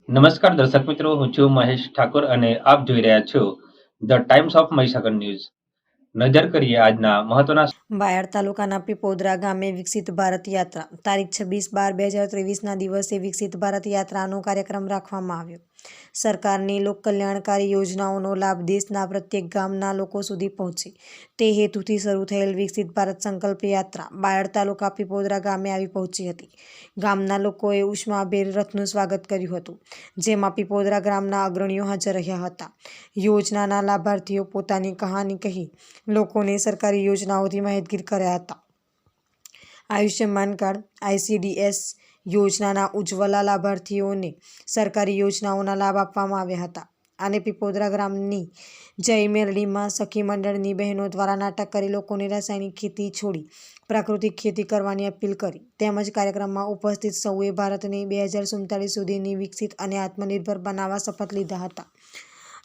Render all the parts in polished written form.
નમસ્કાર દર્શક મિત્રો, હું છું મહેશ ઠાકોર અને આપ જોઈ રહ્યા છો the Times of Mahisagar news. નજર કરીએ આજના મહત્વના. બાયડ તાલુકાના પીપોદરા ગામે વિકસિત ભારત યાત્રા તારીખ 26/12/2023ના દિવસે વિકસિત ભારત યાત્રાનો કાર્યક્રમ રાખવામાં આવ્યો. સરકારની લોકકલ્યાણકારી યોજનાઓનો લાભ દેશના પ્રત્યેક ગામના લોકો સુધી પહોંચે તે હેતુથી શરૂ થયેલ વિકસિત ભારત સંકલ્પ યાત્રા બાયડ તાલુકા પીપોદરા ગામે આવી પહોંચી હતી. ગામના લોકોએ ઉષ્માભેર રથનું સ્વાગત કર્યું હતું, જેમાં પીપોદરા ગ્રામના અગ્રણીઓ હાજર રહ્યા હતા. યોજનાના લાભાર્થીઓ પોતાની કહાની કહી લોકોને સરકારી યોજનાઓથી માહિતગાર કર્યા હતા. આયુષ્યમાન કાર્ડ, ICDS યોજનાના ઉજ્જવલા લાભાર્થીઓને સરકારી યોજનાઓના લાભ આપવામાં આવ્યા હતા. અને પીપોદરા ગ્રામની જય મેરડીમાં સખી મંડળની બહેનો દ્વારા નાટક કરી લોકોને રાસાયણિક ખેતી છોડી પ્રાકૃતિક ખેતી કરવાની અપીલ કરી. તેમજ કાર્યક્રમમાં ઉપસ્થિત સૌએ ભારતને 2047 સુધીની વિકસિત અને આત્મનિર્ભર બનાવવા શપથ લીધા હતા.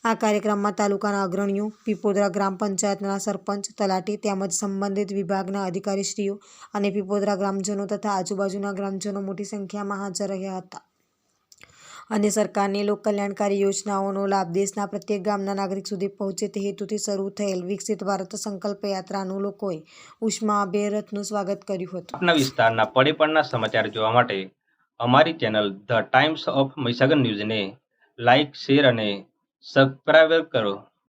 આ કાર્યક્રમમાં તાલુકાના અગ્રણીઓ, પીપોદરા ગ્રામ પંચાયતના સરપંચ, તલાટી તેમજ સંબંધિત વિભાગના અધિકારીશ્રીઓ અને પીપોદરા ગ્રામજનો તથા આજુબાજુના ગ્રામજનો મોટી સંખ્યામાં હાજર રહ્યા હતા. અને સરકારની લોકકલ્યાણકારી યોજનાઓનો લાભ દેશના પ્રત્યેક ગામના નાગરિક સુધી પહોંચે તે હેતુથી શરૂ થયેલ વિકસિત ભારત સંકલ્પ યાત્રાનું લોકોએ ઉષ્માભેર રથનું સ્વાગત કર્યું હતું. આપના વિસ્તારના પડે સમાચાર જોવા માટે અમારી channel the Times of Mahisagar ન્યૂઝને લાઇક, શેર અને સબસ્ક્રાઇબ કરો.